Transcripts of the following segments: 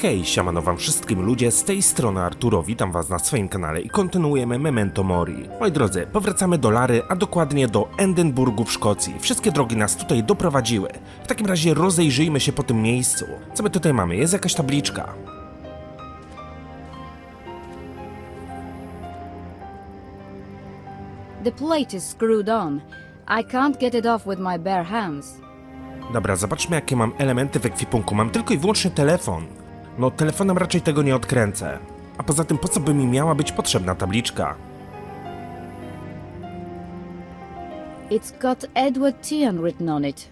Hej, siemano wam wszystkim ludzie, z tej strony Arturo, witam was na swoim kanale i kontynuujemy Memento Mori. Moi drodzy, powracamy do Lary, a dokładnie do Edynburgu w Szkocji. Wszystkie drogi nas tutaj doprowadziły. W takim razie rozejrzyjmy się po tym miejscu. Co my tutaj mamy? Jest jakaś tabliczka. The plate is screwed on. I can't get it off with my bare hands. Dobra, zobaczmy jakie mam elementy w ekwipunku. Mam tylko i wyłącznie telefon. No, telefonem raczej tego nie odkręcę. A poza tym, po co by mi miała być potrzebna tabliczka? It's got Edward Tian written on it.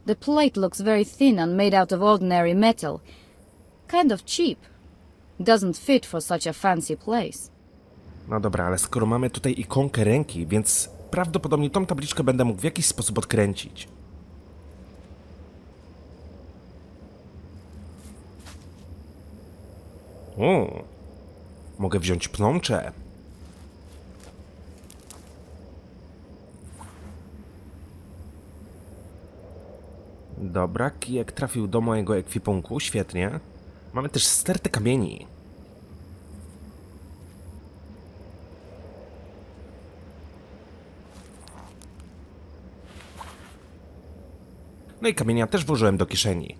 The plate looks very thin and made out of ordinary metal. Kind of cheap. Doesn't fit for such a fancy place. No dobra, ale skoro mamy tutaj ikonkę ręki, więc prawdopodobnie tą tabliczkę będę mógł w jakiś sposób odkręcić. O, mogę wziąć pnącze. Dobra, kijek trafił do mojego ekwipunku, świetnie. Mamy też stertę kamieni. No i kamienia też włożyłem do kieszeni.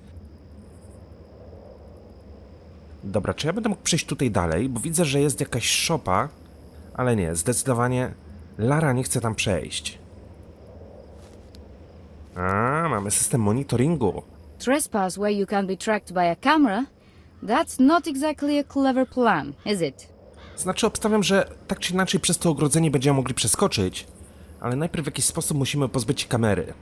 Dobra, czy ja będę mógł przejść tutaj dalej, bo widzę, że jest jakaś szopa, ale nie, zdecydowanie Lara nie chce tam przejść. A, mamy system monitoringu. Trespass where you can be tracked by a camera? That's not exactly a clever plan, is it? Znaczy, obstawiam, że tak czy inaczej przez to ogrodzenie będziemy mogli przeskoczyć, ale najpierw w jakiś sposób musimy pozbyć się kamery.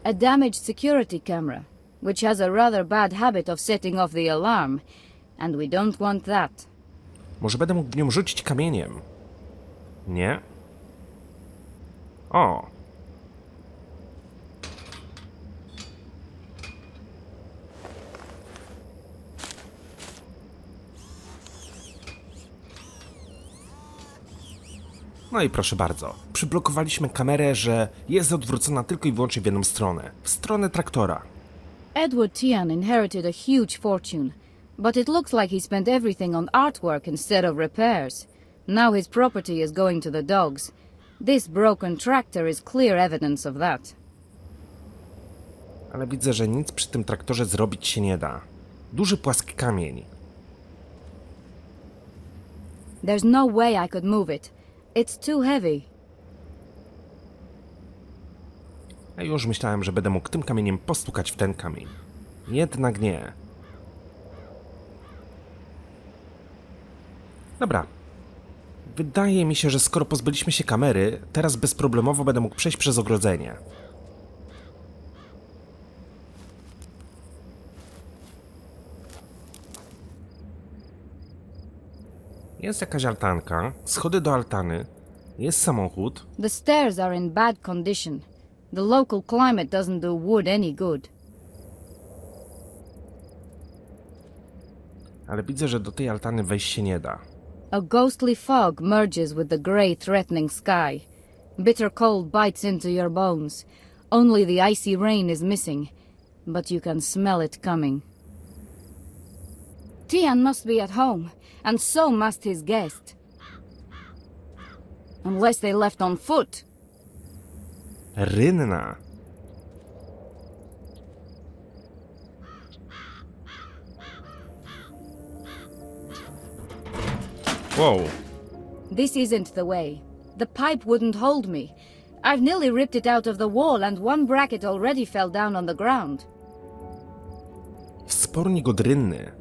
A damaged security camera, which has a rather bad habit of setting off the alarm, and we don't want that. Może będę mógł w nią rzucić kamieniem? Nie? O! No i proszę bardzo, przyblokowaliśmy kamerę, że jest odwrócona tylko i wyłącznie w jedną stronę, w stronę traktora. Edward Tian inherited a huge fortune, but it looks like he spent everything on artwork instead of repairs. Now his property is going to the dogs. This broken tractor is clear evidence of that. Ale widzę, że nic przy tym traktorze zrobić się nie da. Duży płaski kamień. There's no way I could move it. It's too heavy. A już myślałem, że będę mógł tym kamieniem postukać w ten kamień. Jednak nie. Dobra. Wydaje mi się, że skoro pozbyliśmy się kamery, teraz bezproblemowo będę mógł przejść przez ogrodzenie. Jest jakaś altanka, schody do altany, jest samochód. The stairs are in bad condition. The local climate doesn't do wood any good. Ale widzę, że do tej altany wejść się nie da. A ghostly fog merges with the grey, threatening sky. Bitter cold bites into your bones. Only the icy rain is missing, but you can smell it coming. Tian must be at home, and so must his guest. Unless they left on foot. Rynna. Wow. This isn't the way. The pipe wouldn't hold me. I've nearly ripped it out of the wall, and one bracket already fell down on the ground. Wspornik od rynny.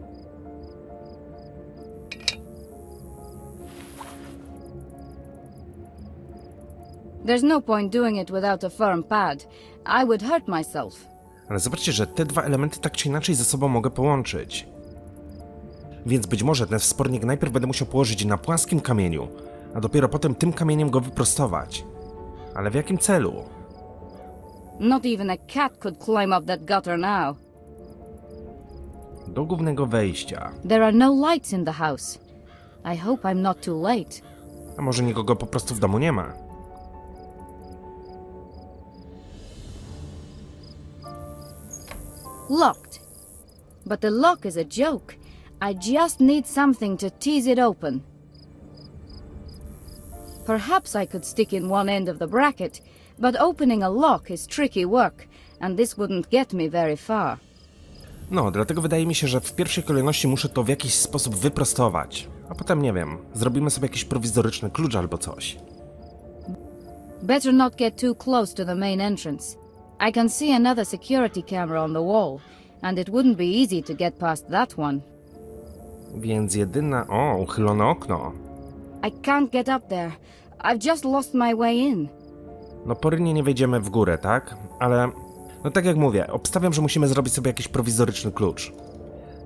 There's no point doing it without a firm pad. I would hurt myself. Ale zobaczcie, że te dwa elementy tak czy inaczej ze sobą mogę połączyć. Więc być może ten wspornik najpierw będę musiał położyć na płaskim kamieniu, a dopiero potem tym kamieniem go wyprostować. Ale w jakim celu? Not even a cat could climb up that gutter now. Do głównego wejścia. There are no lights in the house. I hope I'm not too late. A może nikogo po prostu w domu nie ma? Locked. but the lock is a joke. I just need something to tease it open. Perhaps I could stick in one end of the bracket, but opening a lock is tricky work, and this wouldn't get me very far. No, dlatego wydaje mi się, że w pierwszej kolejności muszę to w jakiś sposób wyprostować. A potem, nie wiem, zrobimy sobie jakiś prowizoryczny klucz albo coś. Better not get too close to the main entrance. I can see another security camera on the wall, and it wouldn't be easy to get past that one. Więc jedyna... O, uchylone okno. I can't get up there. I've just lost my way in. No porynnie nie wejdziemy w górę, tak? Ale... No tak jak mówię, obstawiam, że musimy zrobić sobie jakiś prowizoryczny klucz.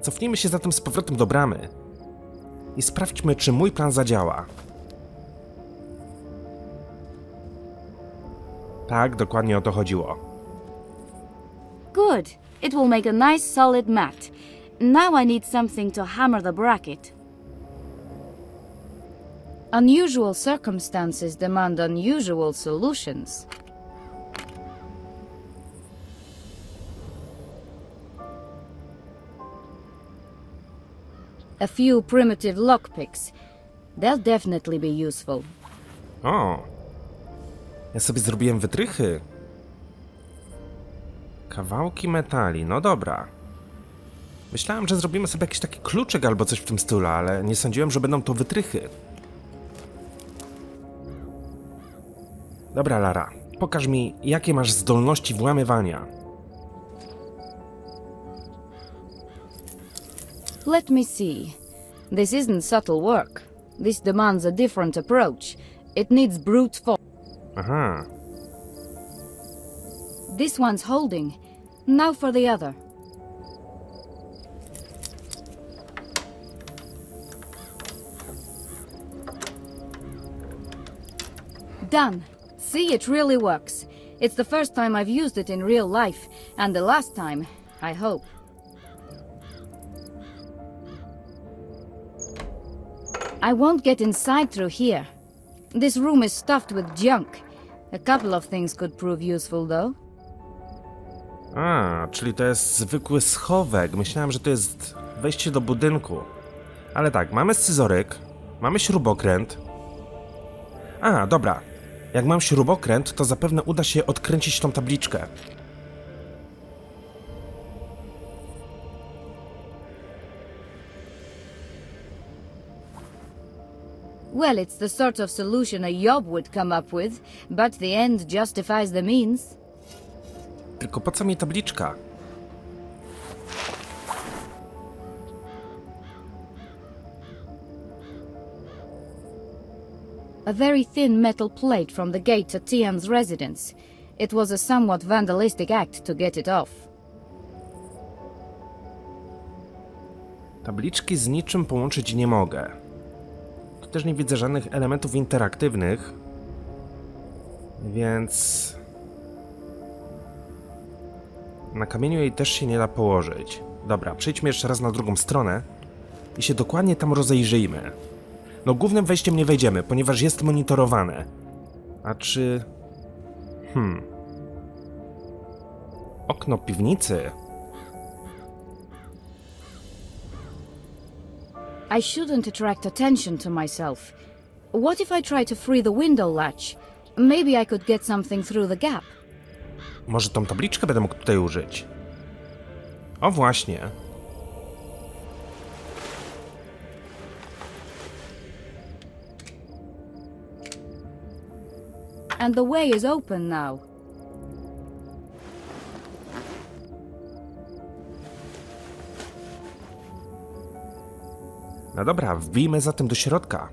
Cofnijmy się zatem z powrotem do bramy. I sprawdźmy, czy mój plan zadziała. Tak, dokładnie o to chodziło. Good. It will make a nice solid mat. Now I need something to hammer the bracket. Unusual circumstances demand unusual solutions. A few primitive lockpicks. They'll definitely be useful. O! Ja sobie zrobiłem wytrychy. Kawałki metali, no dobra. Myślałem, że zrobimy sobie jakiś taki kluczyk albo coś w tym stylu, ale nie sądziłem, że będą to wytrychy. Dobra, Lara, pokaż mi, jakie masz zdolności włamywania. Let me see. This isn't subtle work. This demands a different approach. It needs brute force. Aha. This one's holding. Now for the other. Done. See, it really works. It's the first time I've used it in real life, and the last time, I hope. I won't get inside through here. This room is stuffed with junk. A couple of things could prove useful, though. A, czyli to jest zwykły schowek. Myślałem, że to jest wejście do budynku. Ale tak, mamy scyzoryk, mamy śrubokręt. A, dobra. Jak mam śrubokręt, to zapewne uda się odkręcić tą tabliczkę. Well, it's the sort of solution a Job would come up with, but the end justifies the means. Tylko po co mi tabliczka? A very thin metal plate from the gate to Tian's residence. It was a somewhat vandalistic act to get it off. Tabliczki z niczym połączyć nie mogę. Tu też nie widzę żadnych elementów interaktywnych. Więc... na kamieniu jej też się nie da położyć. Dobra, przejdźmy jeszcze raz na drugą stronę i się dokładnie tam rozejrzyjmy. No głównym wejściem nie wejdziemy, ponieważ jest monitorowane. A czy... Okno piwnicy? I shouldn't attract attention to myself. What if I try to free the window latch? Maybe I could get something through the gap. Może tą tabliczkę będę mógł tutaj użyć? O właśnie. And the way is open now. No dobra, wbijmy zatem do środka.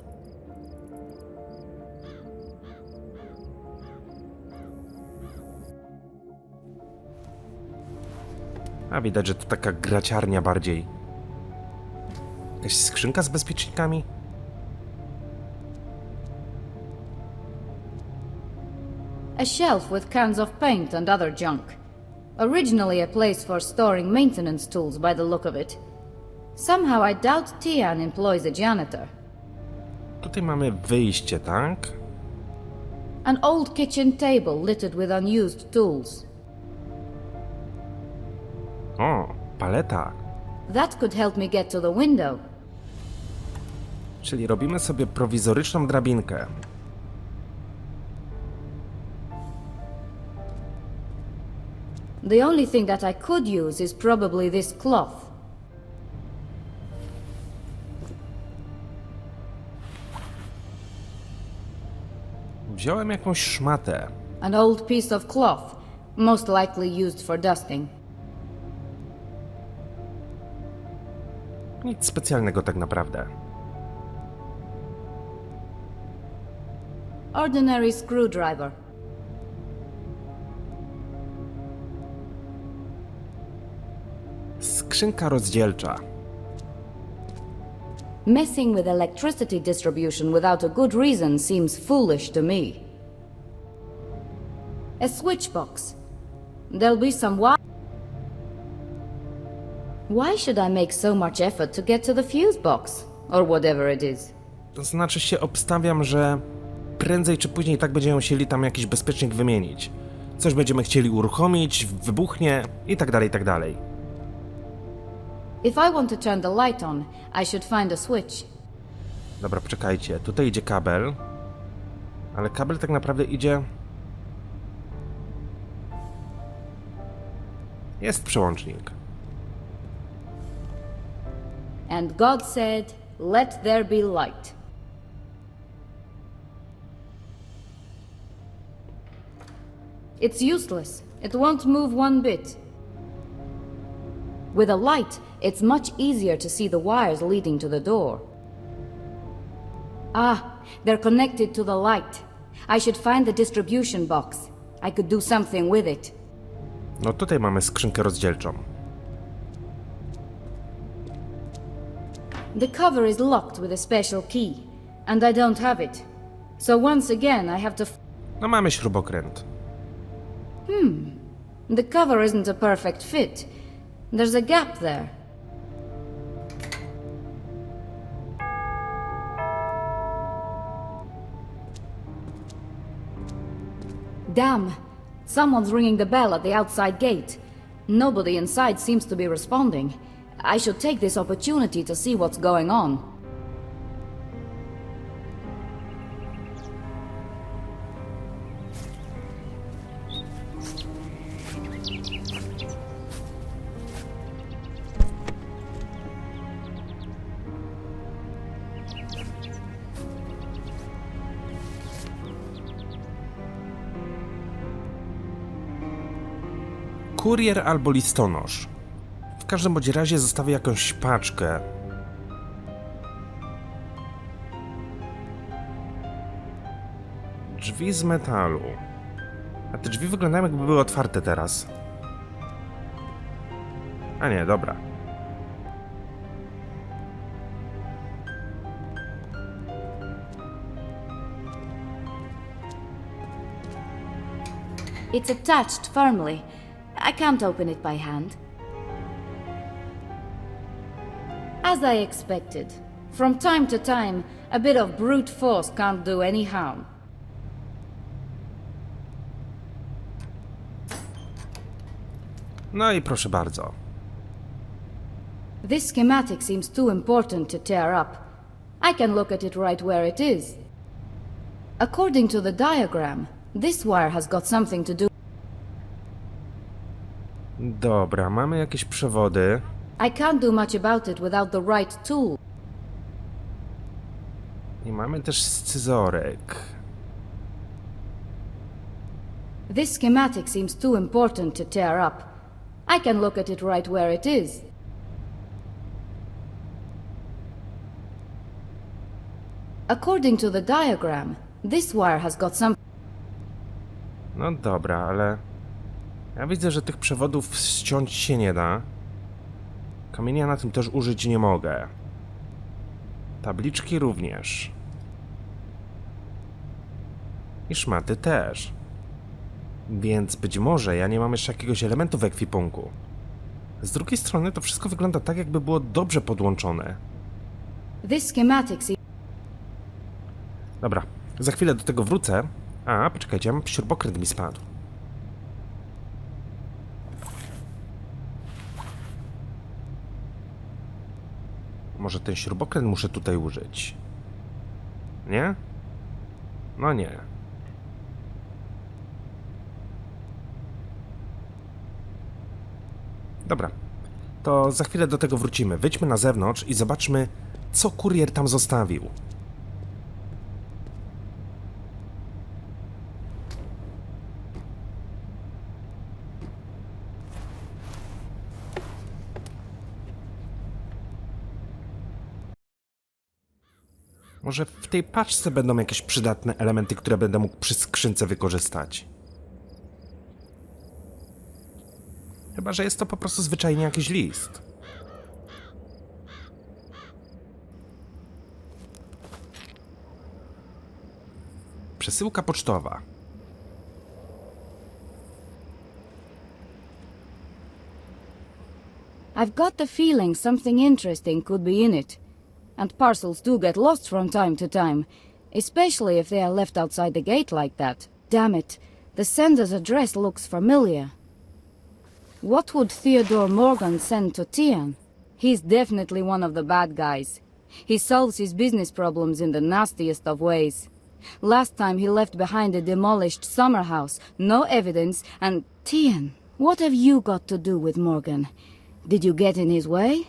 A widać, że to taka graciarnia bardziej. Jakaś skrzynka z bezpiecznikami? A shelf with cans of paint and other junk. Originally a place for storing maintenance tools by the look of it. Somehow I doubt Tian employs a janitor. Tutaj mamy wyjście, tak? An old kitchen table littered with unused tools. O, paleta. That could help me get to the window. Czyli robimy sobie prowizoryczną drabinkę. The only thing that I could use is probably this cloth. Wziąłem jakąś szmatę. An old piece of cloth, most likely used for dusting. Nic specjalnego tak naprawdę. Ordinary screwdriver. Skrzynka rozdzielcza. Messing with electricity distribution without a good reason seems foolish to me. A switch box. There'll be some Why should I make so much effort to get to the fuse box? Or whatever it is. To znaczy się obstawiam, że prędzej czy później tak będziemy musieli tam jakiś bezpiecznik wymienić. Coś będziemy chcieli uruchomić, wybuchnie i tak dalej, i tak dalej. If I want to turn the light on, I should find a switch. Dobra, poczekajcie. Tutaj idzie kabel. Ale kabel tak naprawdę idzie... Jest przełącznik. And God said, "Let there be light." It's useless. It won't move one bit. With a light, it's much easier to see the wires leading to the door. Ah, they're connected to the light. I should find the distribution box. I could do something with it. No tutaj mamy skrzynkę rozdzielczą. The cover is locked with a special key, and I don't have it. So once again, I have to... No mamy śrubokręt. The cover isn't a perfect fit. There's a gap there. Damn! Someone's ringing the bell at the outside gate. Nobody inside seems to be responding. I should take this opportunity to see what's going on. Kurier albo listonosz. W każdym bądź razie zostawię jakąś paczkę. Drzwi z metalu. A te drzwi wyglądają, jakby były otwarte teraz. A nie, dobra. It's attached firmly. I can't open it by hand. As I expected. From time to time, a bit of brute force can't do any harm. No i proszę bardzo. This schematic seems too important to tear up. I can look at it right where it is. According to the diagram, this wire has got something to do. Dobra, mamy jakieś przewody. I can't do much about it without the right tool. I mamy też scyzoryk. This schematic seems too important to tear up. I can look at it right where it is. According to the diagram, this wire has got some... No dobra, ale... Ja widzę, że tych przewodów ściąć się nie da. Kamienia na tym też użyć nie mogę. Tabliczki również. I szmaty też. Więc być może ja nie mam jeszcze jakiegoś elementu w ekwipunku. Z drugiej strony to wszystko wygląda tak, jakby było dobrze podłączone. This schematic seems... Dobra, za chwilę do tego wrócę. A, poczekajcie, śrubokręt mi spadł. Może ten śrubokręt muszę tutaj użyć? Nie? No nie. Dobra. To za chwilę do tego wrócimy. Wyjdźmy na zewnątrz i zobaczmy, co kurier tam zostawił. Może w tej paczce będą jakieś przydatne elementy, które będę mógł przy skrzynce wykorzystać. Chyba że jest to po prostu zwyczajnie jakiś list. Przesyłka pocztowa. I've got the feeling something interesting could be in it. And parcels do get lost from time to time, especially if they are left outside the gate like that. Damn it, the sender's address looks familiar. What would Theodore Morgan send to Tian? He's definitely one of the bad guys. He solves his business problems in the nastiest of ways. Last time he left behind a demolished summer house, no evidence, and Tian, what have you got to do with Morgan? Did you get in his way?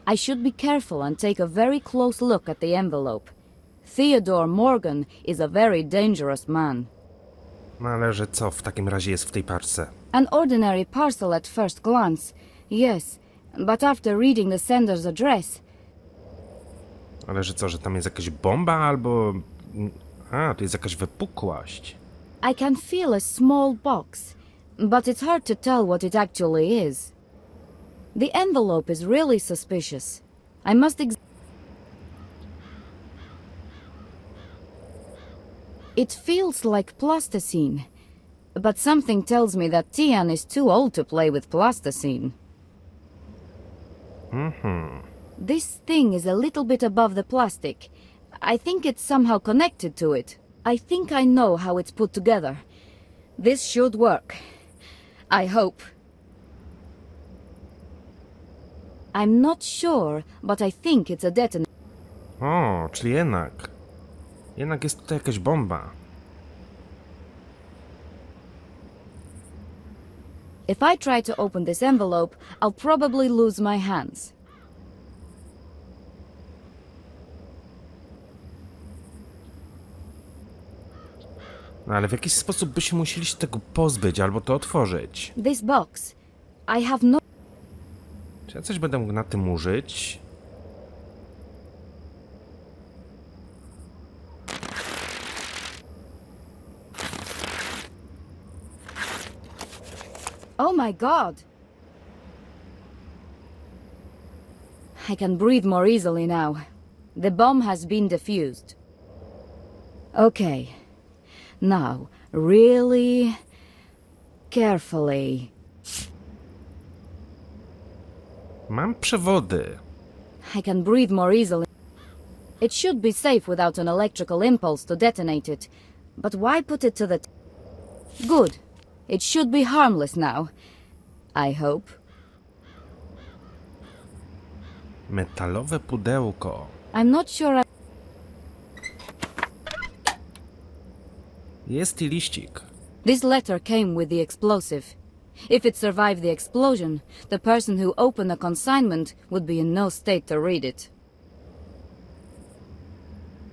I should be careful and take a very close look at the envelope. Theodore Morgan is a very dangerous man. No ale że co w takim razie jest w tej paczce? An ordinary parcel at first glance, yes, but after reading the sender's address... Ale że co, że tam jest jakaś bomba albo... A, to jest jakaś wypukłość. I can feel a small box, but it's hard to tell what it actually is. The envelope is really suspicious. I must It feels like plasticine, but something tells me that Tian is too old to play with plasticine. This thing is a little bit above the plastic. I think it's somehow connected to it. I think I know how it's put together. This should work. I hope. I'm not sure, but I think it's a detonator. O, czyli jednak. Jednak jest tutaj jakaś bomba. If I try to open this envelope, I'll probably lose my hands. No ale w jakiś sposób by się musieli się tego pozbyć albo to otworzyć. This box. I have no... Czy ja coś będę mógł na tym użyć? Oh my god! I can breathe more easily now. The bomb has been defused. Okay. Now, really... carefully. Mam przewody. I can breathe more easily. It should be safe without an electrical impulse to detonate it. But why put it to the... Good. It should be harmless now. I hope. Metalowe pudełko. I'm not sure Jest i liścik. This letter came with the explosive. If it survived the explosion, the person who opened the consignment would be in no state to read it.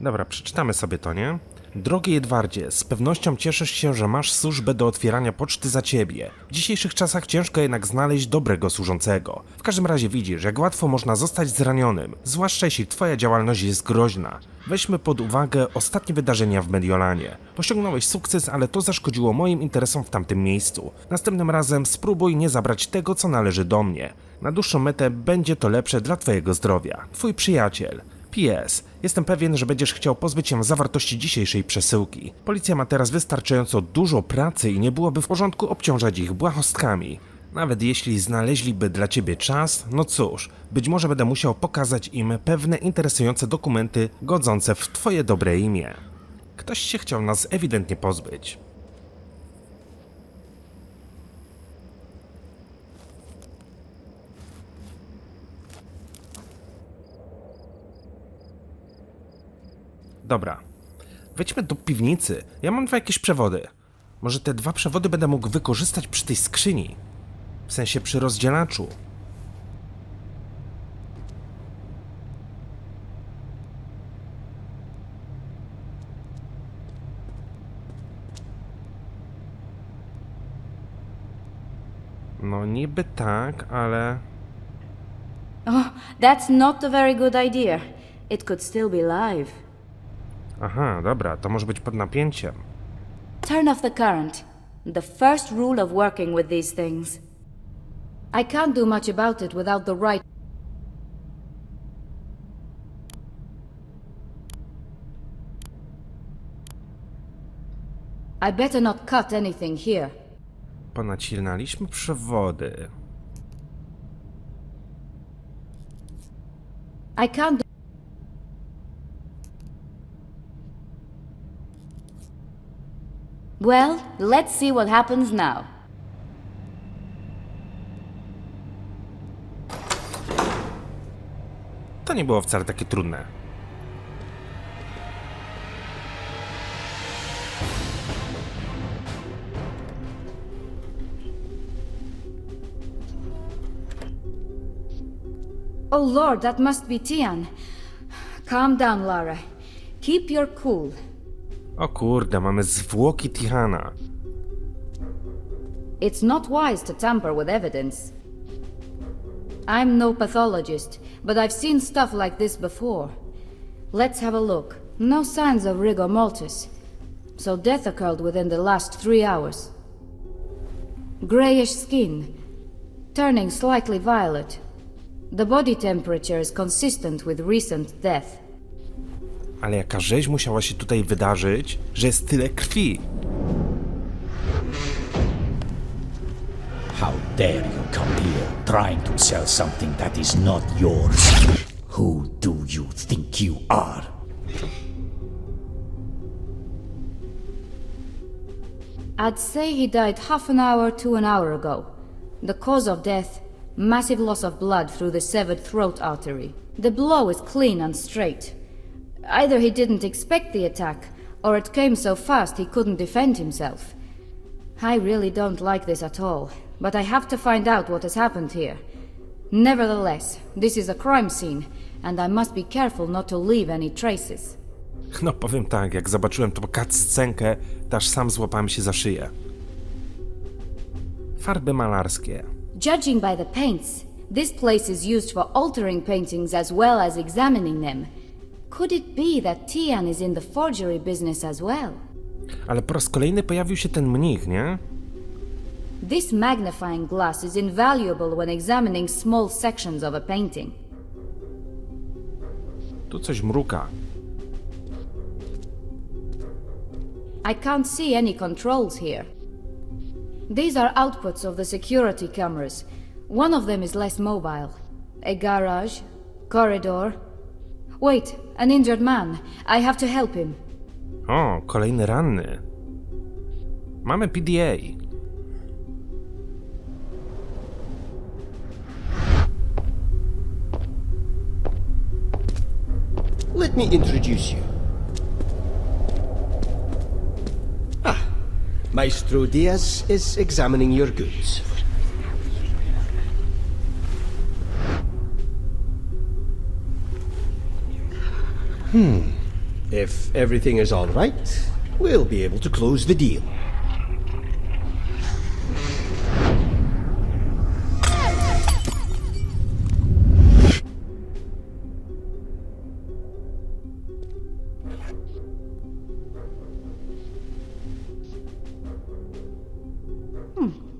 Dobra, przeczytamy sobie to, nie? Drogi Edwardzie, z pewnością cieszysz się, że masz służbę do otwierania poczty za ciebie. W dzisiejszych czasach ciężko jednak znaleźć dobrego służącego. W każdym razie widzisz, jak łatwo można zostać zranionym, zwłaszcza jeśli twoja działalność jest groźna. Weźmy pod uwagę ostatnie wydarzenia w Mediolanie. Osiągnąłeś sukces, ale to zaszkodziło moim interesom w tamtym miejscu. Następnym razem spróbuj nie zabrać tego, co należy do mnie. Na dłuższą metę będzie to lepsze dla twojego zdrowia. Twój przyjaciel. PS. Jestem pewien, że będziesz chciał pozbyć się zawartości dzisiejszej przesyłki. Policja ma teraz wystarczająco dużo pracy i nie byłoby w porządku obciążać ich błahostkami. Nawet jeśli znaleźliby dla ciebie czas, no cóż, być może będę musiał pokazać im pewne interesujące dokumenty godzące w twoje dobre imię. Ktoś się chciał nas ewidentnie pozbyć. Dobra. Wejdźmy do piwnicy. Ja mam jakieś przewody. Może te 2 przewody będę mógł wykorzystać przy tej skrzyni. W sensie przy rozdzielaczu. No niby tak, ale... Oh, that's not a very good idea. It could still be live. Aha, dobra, to może być pod napięciem. Turn off the current. The first rule of working with these things. I can't do much about it without the right... I better not cut anything here. Ponacinaliśmy przewody. I can't do... Well, let's see what happens now. To nie było wcale takie trudne. Oh Lord, that must be Tian. Calm down, Lara. Keep your cool. O kurde, mamy zwłoki Tihana. It's not wise to tamper with evidence. I'm no pathologist, but I've seen stuff like this before. Let's have a look. No signs of rigor mortis. So death occurred within the last 3 hours. Grayish skin, turning slightly violet. The body temperature is consistent with recent death. Ale jaka rzeź musiała się tutaj wydarzyć, że jest tyle krwi? How dare you come here trying to sell something that is not yours? Who do you think you are? I'd say he died half an hour to an hour ago. The cause of death, massive loss of blood through the severed throat artery. The blow is clean and straight. Either he didn't expect the attack, or it came so fast he couldn't defend himself. I really don't like this at all, but I have to find out what has happened here. Nevertheless, this is a crime scene, and I must be careful not to leave any traces. No powiem tak, jak zobaczyłem tą cutscenkę, to aż sam złapałem się za szyję. Farby malarskie. Judging by the paints, this place is used for altering paintings as well as examining them. Could it be that Tian is in the forgery business as well? Ale po raz kolejny pojawił się ten mnich, nie? This magnifying glass is invaluable when examining small sections of a painting. Tu coś mruka. I can't see any controls here. These are outputs of the security cameras. One of them is less mobile. A garage, corridor. Wait, an injured man. I have to help him. O, kolejny ranny. Mamy PDA. Let me introduce you. Maestro Diaz is examining your goods. If everything is all right, we'll be able to close the deal.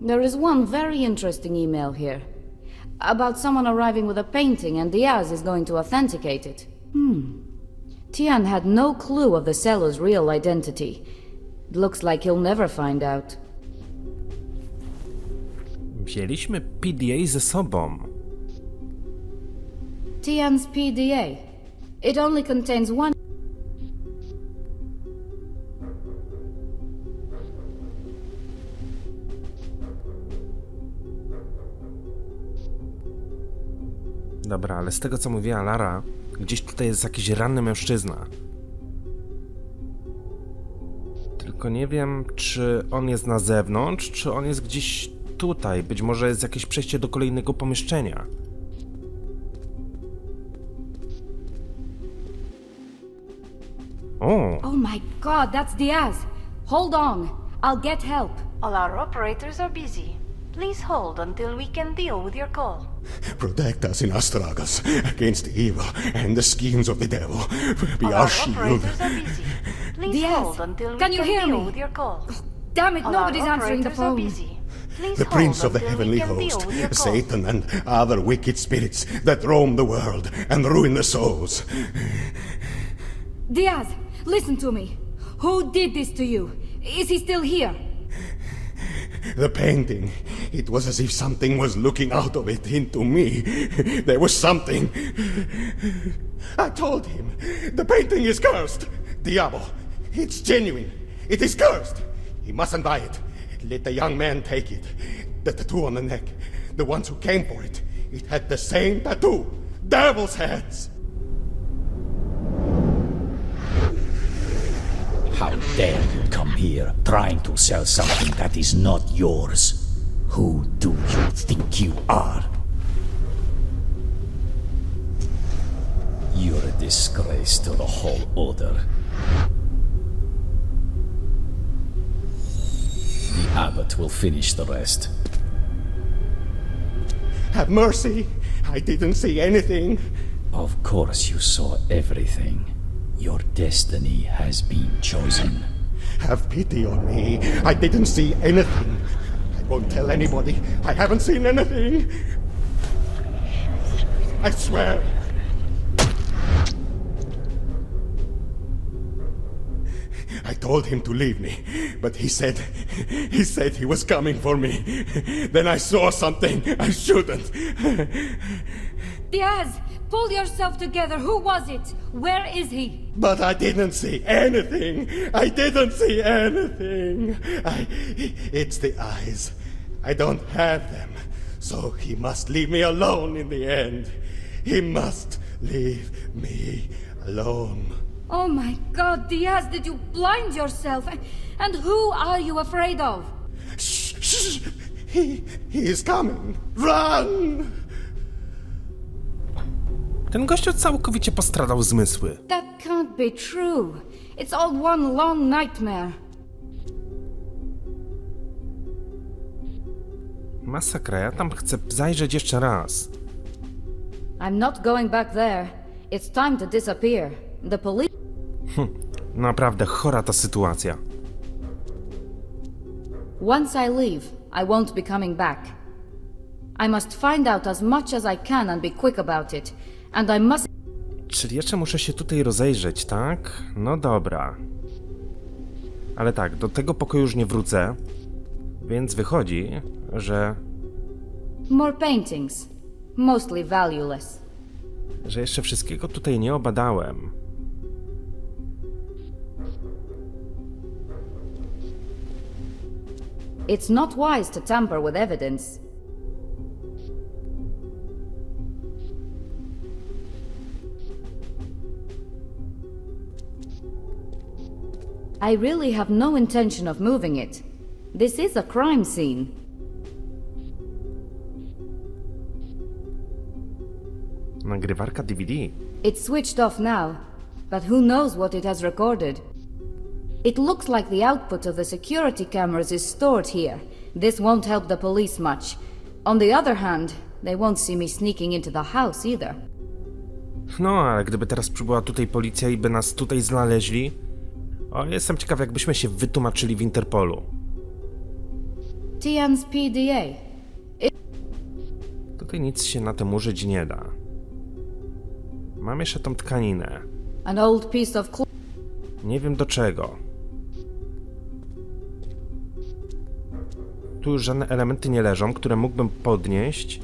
There is one very interesting email here. About someone arriving with a painting and Diaz is going to authenticate it. Tian had no clue of the seller's real identity. It looks like he'll never find out. Wzięliśmy PDA ze sobą. Tian's PDA. It only contains one... Dobra, ale z tego co mówiła Lara, gdzieś tutaj jest jakiś ranny mężczyzna. Tylko nie wiem, czy on jest na zewnątrz, czy on jest gdzieś tutaj. Być może jest jakieś przejście do kolejnego pomieszczenia. O! Oh my god, that's Diaz. Hold on. I'll get help. All our operators are busy. Please hold until we can deal with your call. Protect us in our struggles against evil and the schemes of the devil. Be All our our shield. operators are busy. Please Diaz, hold until we can can you hear deal me? with your call. Damn it, All nobody's our answering the operators are phone. busy. Please The prince of hold the until heavenly we can deal host, with your call. Satan and other wicked spirits that roam the world and ruin the souls. Diaz, listen to me. Who did this to you? Is he still here? The painting, it was as if something was looking out of it into me. There was something. I told him, the painting is cursed. Diabo, it's genuine. It is cursed. He mustn't buy it. Let the young man take it. The tattoo on the neck, the ones who came for it, it had the same tattoo. Devil's heads. How dare you come here trying to sell something that is not yours? Who do you think you are? You're a disgrace to the whole order. The abbot will finish the rest. Have mercy. I didn't see anything. Of course you saw everything. Your destiny has been chosen. Have pity on me. I didn't see anything. I won't tell anybody. I haven't seen anything. I swear. I told him to leave me, but he said he was coming for me. Then I saw something I shouldn't. Diaz, pull yourself together. Who was it? Where is he? But I didn't see anything. I didn't see anything. It's the eyes. I don't have them. So he must leave me alone in the end. He must leave me alone. Oh my god, Diaz, did you blind yourself? And who are you afraid of? Shh, shh. He is coming. Run! Ten gościu całkowicie postradał zmysły. That can't be true. It's all one long nightmare. Masakra, ja tam chcę zajrzeć jeszcze raz. I'm not going back there. It's time to disappear. The police... Naprawdę chora ta sytuacja. Once I leave, I won't be coming back. I must find out as much as I can and be quick about it. And I must... Czyli jeszcze muszę się tutaj rozejrzeć, tak? No dobra. Ale tak, do tego pokoju już nie wrócę. Więc wychodzi, że More paintings. Mostly valueless. jeszcze wszystkiego tutaj nie obadałem. It's not wise to tamper with evidence. I really have no intention of moving it. This is a crime scene. Nagrywarka DVD. It's switched off now, but who knows what it has recorded. It looks like the output of the security cameras is stored here. This won't help the police much. On the other hand, they won't see me sneaking into the house either. No, ale gdyby teraz przybyła tutaj policja i by nas tutaj znaleźli... O, jestem ciekaw, jakbyśmy się wytłumaczyli w Interpolu. Tian's PDA. Tutaj nic się na tym użyć nie da. Mam jeszcze tą tkaninę. An old piece of Nie wiem do czego. Tu już żadne elementy nie leżą, które mógłbym podnieść.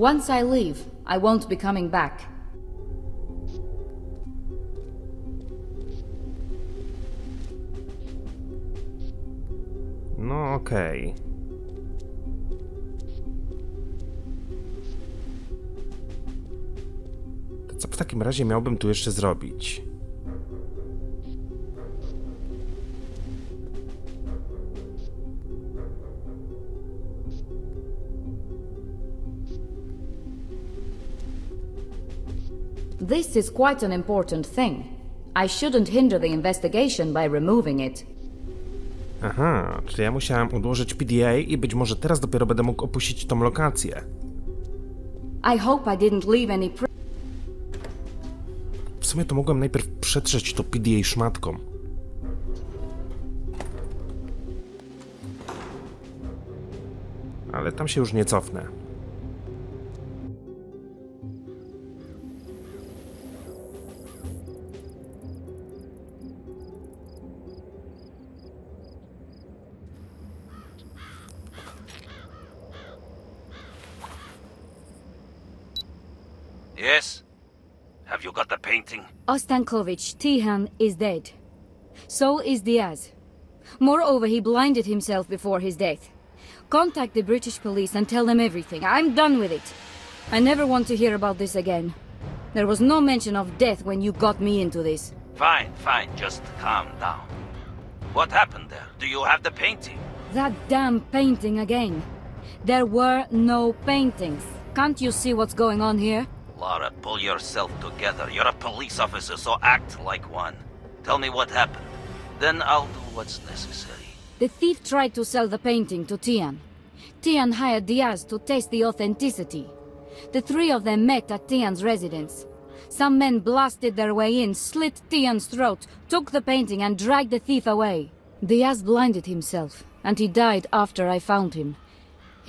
Once I leave, I won't be coming back. No okej. w takim razie miałbym tu jeszcze zrobić? This is quite an important thing. I shouldn't hinder the investigation by removing it. Aha, czyli ja musiałem odłożyć PDA i być może teraz dopiero będę mógł opuścić tą lokację. I hope I didn't leave any W sumie to mogłem najpierw przetrzeć to PDA szmatką. Ale tam się już nie cofnę. Yes? Have you got the painting? Ostankovich Tihan is dead. So is Diaz. Moreover, he blinded himself before his death. Contact the British police and tell them everything. I'm done with it. I never want to hear about this again. There was no mention of death when you got me into this. Fine, fine, just calm down. What happened there? Do you have the painting? That damn painting again. There were no paintings. Can't you see what's going on here? Lara, pull yourself together. You're a police officer, so act like one. Tell me what happened. Then I'll do what's necessary. The thief tried to sell the painting to Tian. Tian hired Diaz to test the authenticity. The three of them met at Tian's residence. Some men blasted their way in, slit Tian's throat, took the painting and dragged the thief away. Diaz blinded himself, and he died after I found him.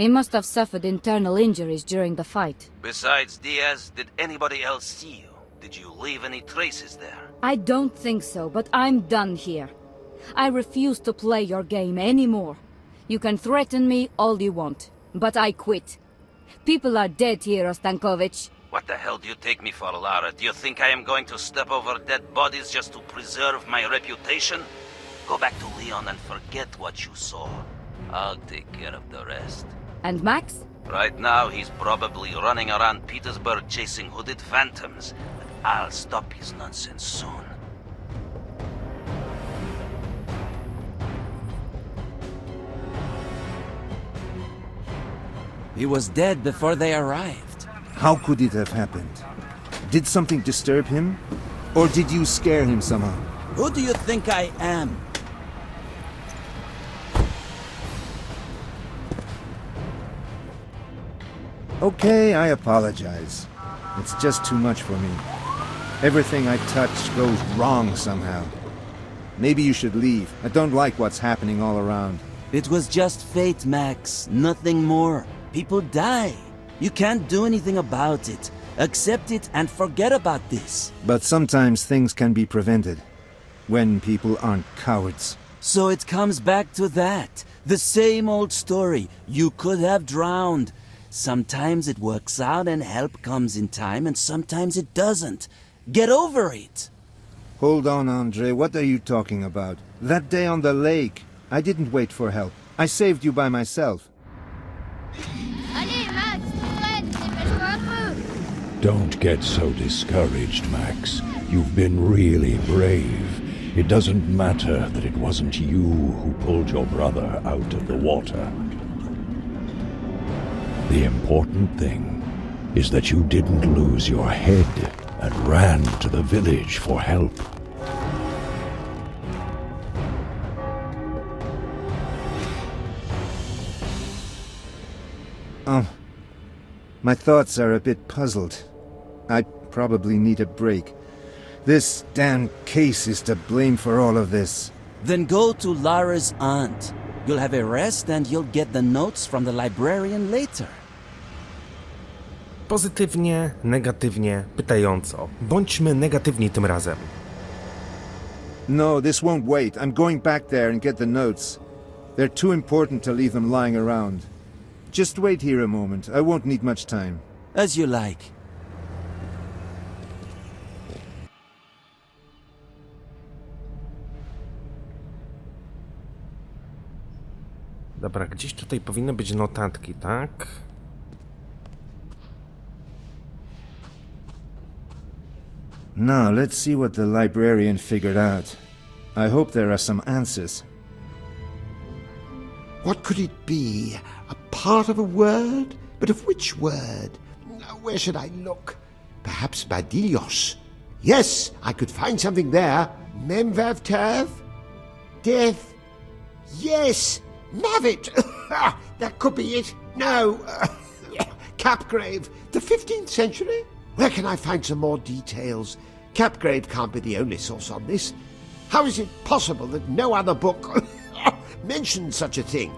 He must have suffered internal injuries during the fight. Besides Diaz, did anybody else see you? Did you leave any traces there? I don't think so, but I'm done here. I refuse to play your game anymore. You can threaten me all you want, but I quit. People are dead here, Ostankovich. What the hell do you take me for, Lara? Do you think I am going to step over dead bodies just to preserve my reputation? Go back to Leon and forget what you saw. I'll take care of the rest. And Max? Right now, he's probably running around Petersburg chasing hooded phantoms. But I'll stop his nonsense soon. He was dead before they arrived. How could it have happened? Did something disturb him? Or did you scare him somehow? Who do you think I am? Okay, I apologize. It's just too much for me. Everything I touch goes wrong somehow. Maybe you should leave. I don't like what's happening all around. It was just fate, Max. Nothing more. People die. You can't do anything about it. Accept it and forget about this. But sometimes things can be prevented. When people aren't cowards. So it comes back to that. The same old story. You could have drowned. Sometimes it works out and help comes in time, and sometimes it doesn't. Get over it. Hold on, Andre. What are you talking about? That day on the lake. I didn't wait for help. I saved you by myself. Don't get so discouraged, Max. You've been really brave. It doesn't matter that it wasn't you who pulled your brother out of the water. The important thing is that you didn't lose your head and ran to the village for help. My thoughts are a bit puzzled. I probably need a break. This damn case is to blame for all of this. Then go to Lara's aunt. You'll have a rest and you'll get the notes from the librarian later. Pozytywnie, negatywnie, pytająco. Bądźmy negatywni tym razem. No, this won't wait. I'm going back there and get the notes. They're too important to leave them lying around. Just wait here a moment. I won't need much time. As you like. Dobra, gdzieś tutaj powinny być notatki, tak? Now, let's see what the librarian figured out. I hope there are some answers. What could it be? A part of a word? But of which word? Where should I look? Perhaps Badilios. Yes, I could find something there. Memento? Death? Yes! Navit! That could be it. No. Capgrave. The 15th century? Where can I find some more details? Capgrave can't be the only source on this. How is it possible that no other book mentions such a thing?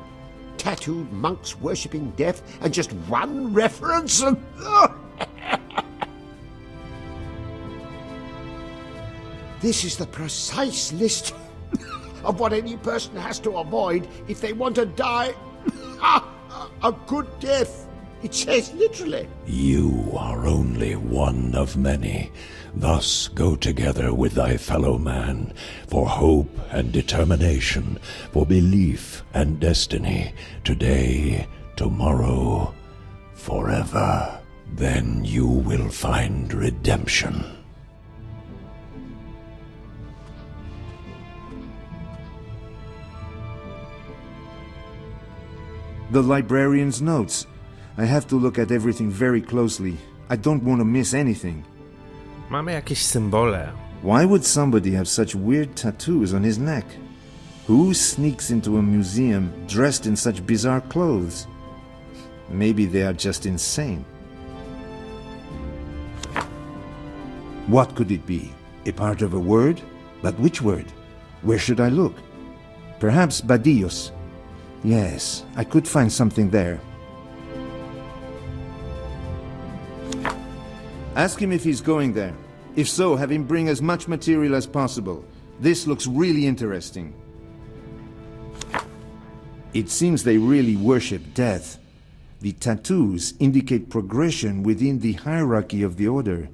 Tattooed monks worshipping death and just one reference? This is the precise list of what any person has to avoid if they want to die a good death. It says literally. You are only one of many. Thus go together with thy fellow man, for hope and determination, for belief and destiny, today, tomorrow, forever. Then you will find redemption. The librarian's notes. I have to look at everything very closely. I don't want to miss anything. Mamy jakieś symbole. Why would somebody have such weird tattoos on his neck? Who sneaks into a museum dressed in such bizarre clothes? Maybe they are just insane. What could it be? A part of a word? But which word? Where should I look? Perhaps Badillos. Yes, I could find something there. Ask him if he's going there. If so, have him bring as much material as possible. This looks really interesting. It seems they really worship death. The tattoos indicate progression within the hierarchy of the order.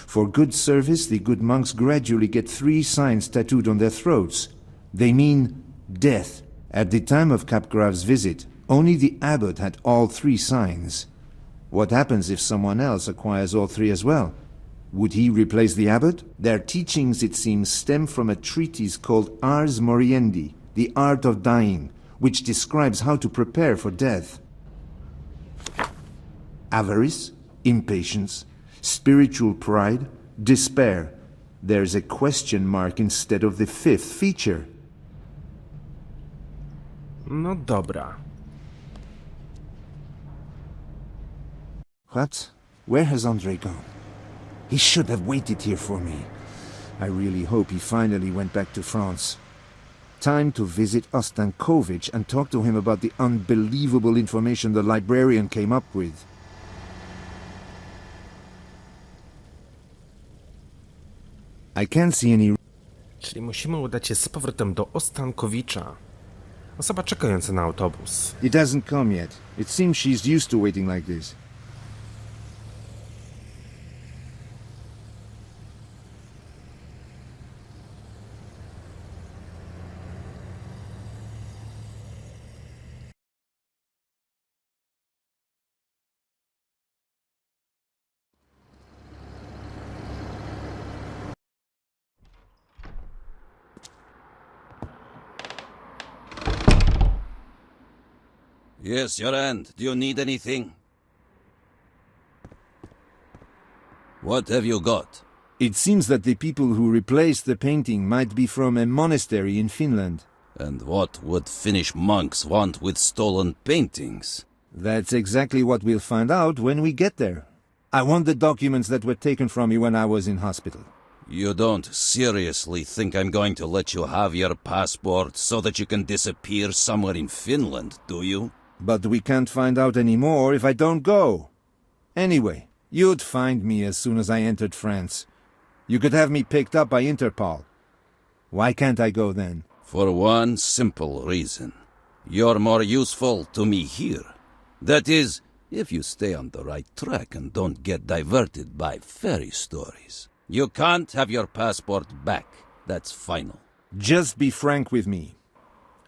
For good service, the good monks gradually get 3 signs tattooed on their throats. They mean death. At the time of Capgrave's visit, only the abbot had all 3 signs. What happens if someone else acquires all 3 as well? Would he replace the abbot? Their teachings, it seems, stem from a treatise called Ars Moriendi, the art of dying, which describes how to prepare for death. Avarice, impatience, spiritual pride, despair. There's a question mark instead of the 5th feature. No dobra. What? Where has Andrei gone? He should have waited here for me. I really hope he finally went back to France. Time to visit Ostankovich and talk to him about the unbelievable information the librarian came up with. I can't see any... Czyli musimy udać się z powrotem do Ostankowicza. Osoba czekająca na autobus. It hasn't come yet. It seems she's used to waiting like this. Yes, your end. Do you need anything? What have you got? It seems that the people who replaced the painting might be from a monastery in Finland. And what would Finnish monks want with stolen paintings? That's exactly what we'll find out when we get there. I want the documents that were taken from me when I was in hospital. You don't seriously think I'm going to let you have your passport so that you can disappear somewhere in Finland, do you? But we can't find out any more if I don't go. Anyway, you'd find me as soon as I entered France. You could have me picked up by Interpol. Why can't I go then? For one simple reason. You're more useful to me here. That is, if you stay on the right track and don't get diverted by fairy stories. You can't have your passport back. That's final. Just be frank with me.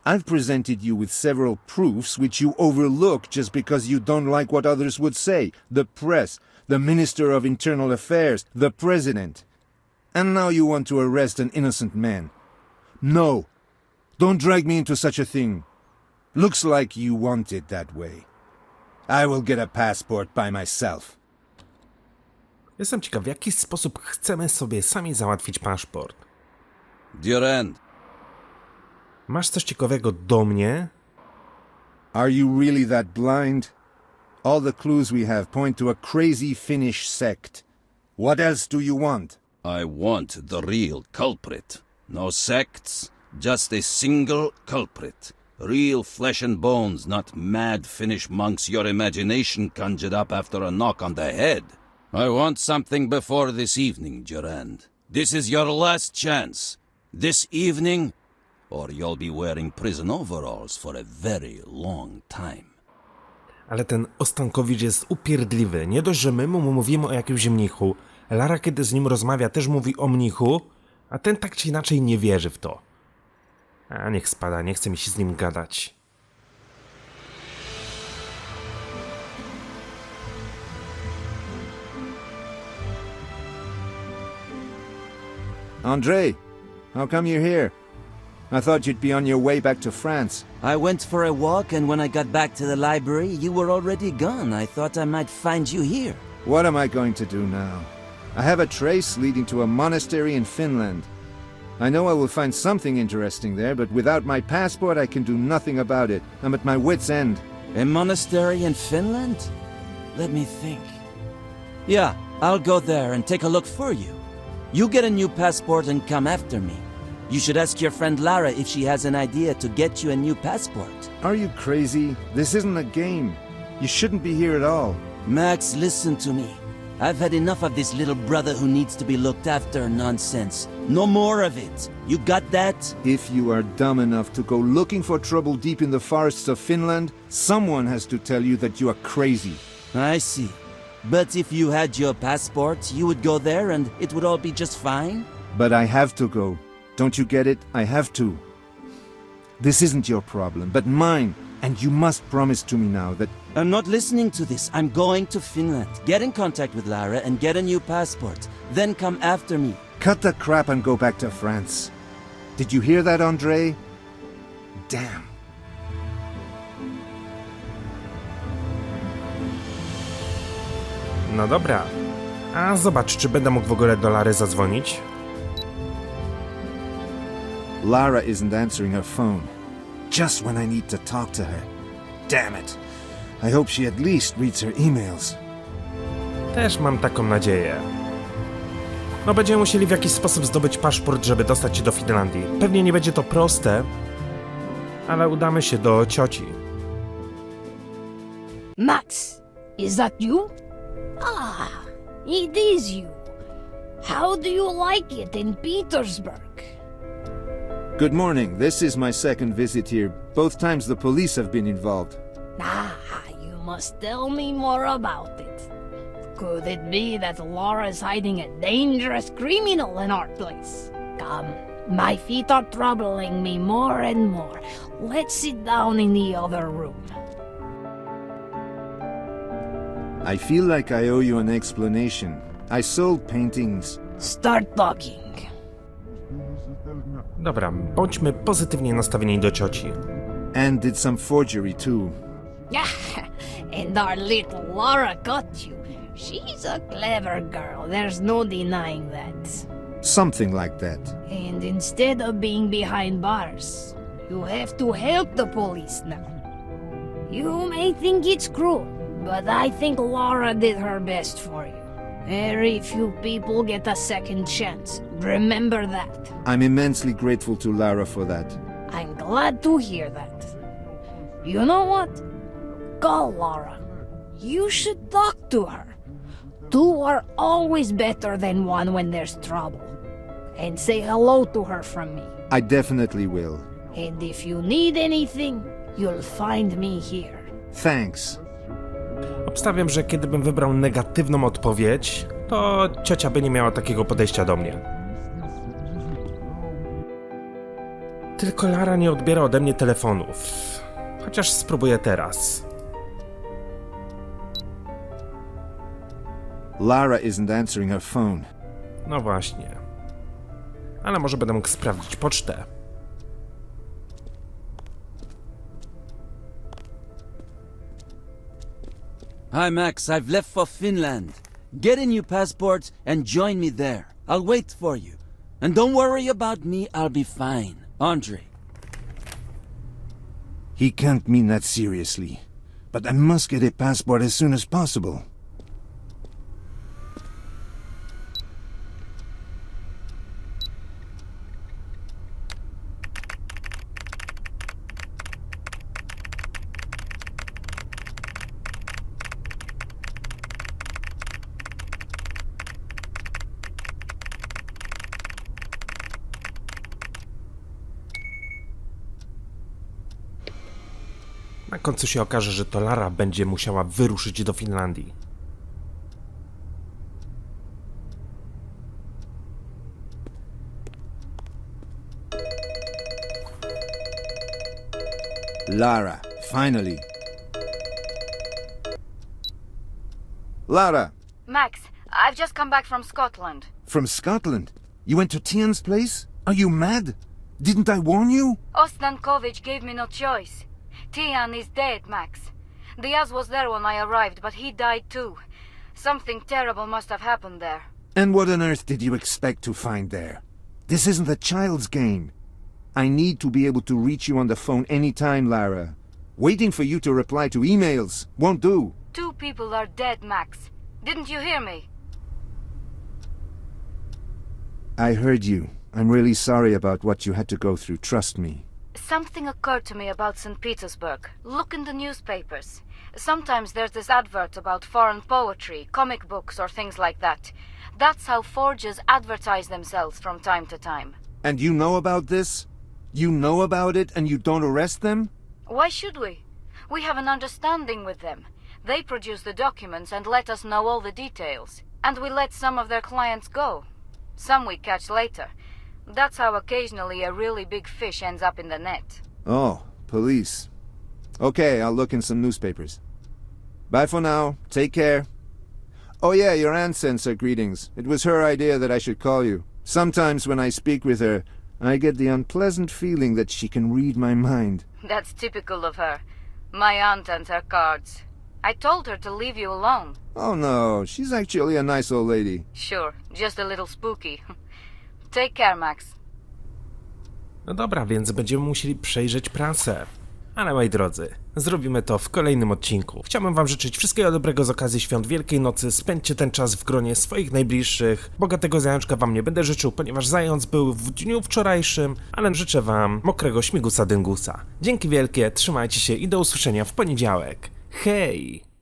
I've presented you with several proofs which you overlook just because you don't like what others would say. The press, the Minister of Internal Affairs, the President. And now you want to arrest an innocent man. No. Don't drag me into such a thing. Looks like you want it that way. I will get a passport by myself. Jestem ciekaw, w jaki sposób chcemy sobie sami załatwić paszport. Durand. Masz coś ciekawego do mnie? Are you really that blind? All the clues we have point to a crazy Finnish sect. What else do you want? I want the real culprit. No sects, just a single culprit. Real flesh and bones, not mad Finnish monks your imagination conjured up after a knock on the head. I want something before this evening, Durand. This is your last chance. This evening, or you'll be wearing prison overalls for a very long time. Ale ten Ostankowicz jest upierdliwy. Nie dość, że my mu mówimy o jakimś mnichu. Lara, kiedy z nim rozmawia, też mówi o mnichu, a ten tak czy inaczej nie wierzy w to. A niech spada, nie chce mi się z nim gadać. André, how come you're here? I thought you'd be on your way back to France. I went for a walk, and when I got back to the library, you were already gone. I thought I might find you here. What am I going to do now? I have a trace leading to a monastery in Finland. I know I will find something interesting there, but without my passport I can do nothing about it. I'm at my wit's end. A monastery in Finland? Let me think. Yeah, I'll go there and take a look for you. You get a new passport and come after me. You should ask your friend Lara if she has an idea to get you a new passport. Are you crazy? This isn't a game. You shouldn't be here at all. Max, listen to me. I've had enough of this little brother who needs to be looked after nonsense. No more of it. You got that? If you are dumb enough to go looking for trouble deep in the forests of Finland, someone has to tell you that you are crazy. I see. But if you had your passport, you would go there and it would all be just fine? But I have to go. Don't you get it? I have to. This isn't your problem, but mine. And you must promise to me now that... I'm not listening to this. I'm going to Finland. Get in contact with Lara and get a new passport. Then come after me. Cut the crap and go back to France. Did you hear that, André? Damn. No dobra. A zobacz, czy będę mógł w ogóle do Lary zadzwonić. Lara isn't answering her phone. Just when I need to talk to her. Damn it. I hope she at least reads her emails. Też mam taką nadzieję. No będziemy musieli w jakiś sposób zdobyć paszport, żeby dostać się do Finlandii. Pewnie nie będzie to proste, ale udamy się do cioci. Max, is that you? Ah, it is you. How do you like it in Petersburg? Good morning. This is my second visit here. Both times the police have been involved. Ah, you must tell me more about it. Could it be that Laura's hiding a dangerous criminal in our place? Come, my feet are troubling me more and more. Let's sit down in the other room. I feel like I owe you an explanation. I sold paintings. Start talking. Dobra, bądźmy pozytywnie nastawieni do cioci. And did some forgery too. And our little Lara got you. She's a clever girl, there's no denying that. Something like that. And instead of being behind bars, you have to help the police now. You may think it's cruel, but I think Lara did her best for you. Very few people get a second chance. Remember that. I'm immensely grateful to Lara for that. I'm glad to hear that. You know what? Call Lara. You should talk to her. Two are always better than one when there's trouble. And say hello to her from me. I definitely will. And if you need anything, you'll find me here. Thanks. Obstawiam, że kiedybym wybrał negatywną odpowiedź, to ciocia by nie miała takiego podejścia do mnie. Tylko Lara nie odbiera ode mnie telefonów. Chociaż spróbuję teraz. Lara isn't answering her phone. No właśnie. Ale może będę mógł sprawdzić pocztę. Hi, Max. I've left for Finland. Get a new passport and join me there. I'll wait for you. And don't worry about me, I'll be fine. Andre. He can't mean that seriously. But I must get a passport as soon as possible. Na końcu się okaże, że to Lara będzie musiała wyruszyć do Finlandii. Lara, finally. Lara! Max, I've just come back from Scotland. From Scotland? You went to Tian's place? Are you mad? Didn't I warn you? Ostankovich gave me no choice. Tian is dead, Max. Diaz was there when I arrived, but he died too. Something terrible must have happened there. And what on earth did you expect to find there? This isn't a child's game. I need to be able to reach you on the phone anytime, Lara. Waiting for you to reply to emails won't do. 2 people are dead, Max. Didn't you hear me? I heard you. I'm really sorry about what you had to go through, trust me. Something occurred to me about St. Petersburg. Look in the newspapers. Sometimes there's this advert about foreign poetry, comic books or things like that. That's how forgers advertise themselves from time to time. And you know about this? You know about it and you don't arrest them? Why should we? We have an understanding with them. They produce the documents and let us know all the details. And we let some of their clients go. Some we catch later. That's how occasionally a really big fish ends up in the net. Oh, police. Okay, I'll look in some newspapers. Bye for now. Take care. Oh yeah, your aunt sends her greetings. It was her idea that I should call you. Sometimes when I speak with her, I get the unpleasant feeling that she can read my mind. That's typical of her. My aunt and her cards. I told her to leave you alone. Oh no, she's actually a nice old lady. Sure, just a little spooky. Take care, Max. No dobra, więc będziemy musieli przejrzeć prasę. Ale moi drodzy, zrobimy to w kolejnym odcinku. Chciałbym wam życzyć wszystkiego dobrego z okazji świąt Wielkiej Nocy. Spędźcie ten czas w gronie swoich najbliższych. Bogatego zajączka wam nie będę życzył, ponieważ zając był w dniu wczorajszym, ale życzę wam mokrego śmigusa dyngusa. Dzięki wielkie, trzymajcie się i do usłyszenia w poniedziałek. Hej!